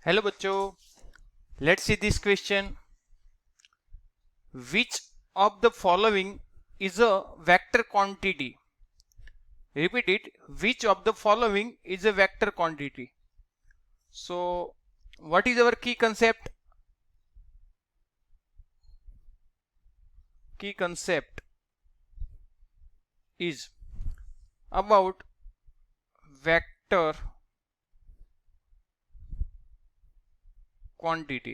Hello बच्चों, let's see this question. Which of the following is a vector quantity? Repeat it. Which of the following is a vector quantity? So what is our key concept? Key concept is about vector quantity.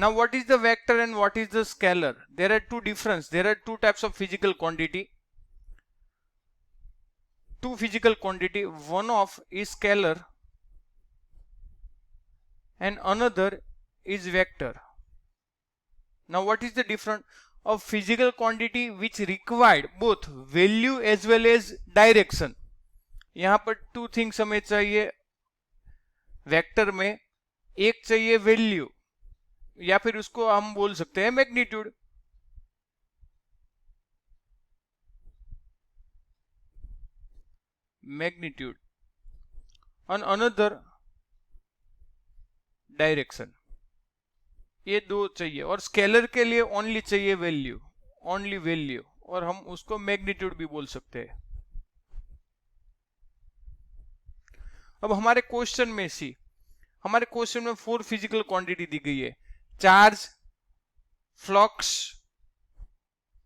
Now what is the vector and what is the scalar? There are two difference. There are two types of physical quantity. Two physical quantity. One of is scalar and another is vector. Now what is the difference of physical quantity which required both value as well as direction? यहाँ पर two things हमें चाहिए vector में. एक चाहिए value या फिर उसको हम बोल सकते हैं मैग्नीट्यूड. मैग्नीट्यूड और अनदर डायरेक्शन. ये दो चाहिए. और स्केलर के लिए ओनली चाहिए वैल्यू, ओनली वैल्यू, और हम उसको मैग्नीट्यूड भी बोल सकते हैं. अब हमारे क्वेश्चन में हमारे क्वेश्चन में 4 फिजिकल क्वांटिटी दी गई है. Charge, flux,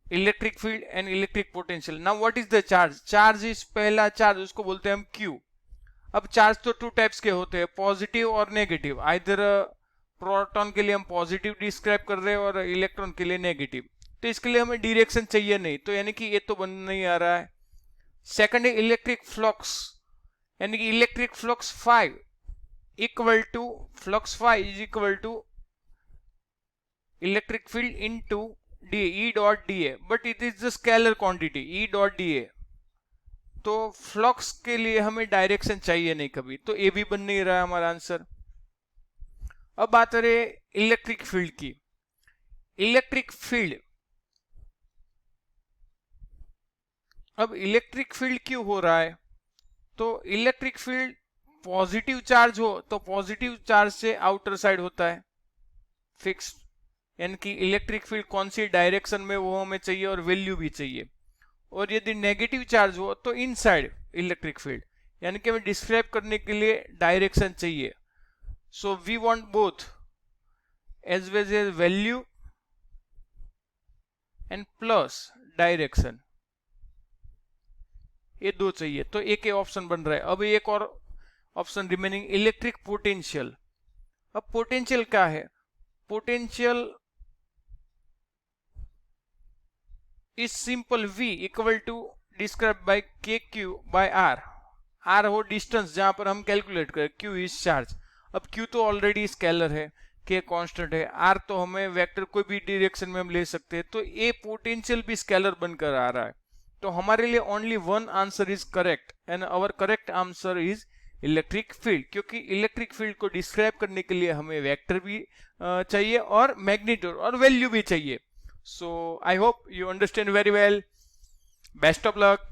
electric field and electric potential. Now what is the charge? Charge is पहला चार्ज, उसको बोलते हैं हम क्यू. अब चार्ज तो टू टाइप्स के होते हैं, पॉजिटिव और नेगेटिव. आइदर प्रोटॉन के लिए हम पॉजिटिव डिस्क्राइब कर रहे हैं और इलेक्ट्रॉन के लिए नेगेटिव. तो इसके लिए हमें डायरेक्शन चाहिए नहीं, तो यानी कि ये तो बन नहीं आ रहा है. सेकंड है इलेक्ट्रिक फ्लक्स, यानी कि electric flux 5 equal to flux 5 is equal to electric field into D, E dot D A. But it is the scalar quantity E dot D A. तो फ्लक्स के लिए हमें डायरेक्शन चाहिए नहीं कभी, तो ए भी बन नहीं रहा है हमारा आंसर. अब बात करें इलेक्ट्रिक फील्ड की. इलेक्ट्रिक फील्ड, अब इलेक्ट्रिक फील्ड क्यों हो रहा है? तो इलेक्ट्रिक फील्ड पॉजिटिव चार्ज हो तो पॉजिटिव चार्ज से आउटर साइड होता है फिक्स, यानी कि इलेक्ट्रिक फील्ड कौन सी डायरेक्शन में वो हमें चाहिए और वैल्यू भी चाहिए. और यदि नेगेटिव चार्ज हो तो इनसाइड इलेक्ट्रिक फील्ड, यानी कि हमें डिस्क्राइब करने के लिए डायरेक्शन चाहिए. So we want both as well as value and plus direction. ये दो चाहिए, तो एक ऑप्शन बन रहा है. अब एक और ऑप्शन रिमेनिंग, इलेक्ट्रिक पोटेंशियल. अब पोटेंशियल क्या है? Potential is simple v equal to describe by K Q by R. R हो डिस्टेंस जहां पर हम कैलकुलेट करें, क्यू इज चार्ज. अब क्यू तो ऑलरेडी स्केलर है, के कांस्टेंट है, आर तो हमें वेक्टर कोई भी डायरेक्शन में हम ले सकते हैं. तो ये पोटेंशियल भी स्केलर बनकर आ रहा है. तो हमारे लिए only one answer is correct and our correct answer is electric field, क्योंकि इलेक्ट्रिक फील्ड को डिस्क्राइब करने के लिए हमें वेक्टर भी चाहिए और मैग्नीट्यूड और वैल्यू भी चाहिए. So I hope you understand very well. Best of luck.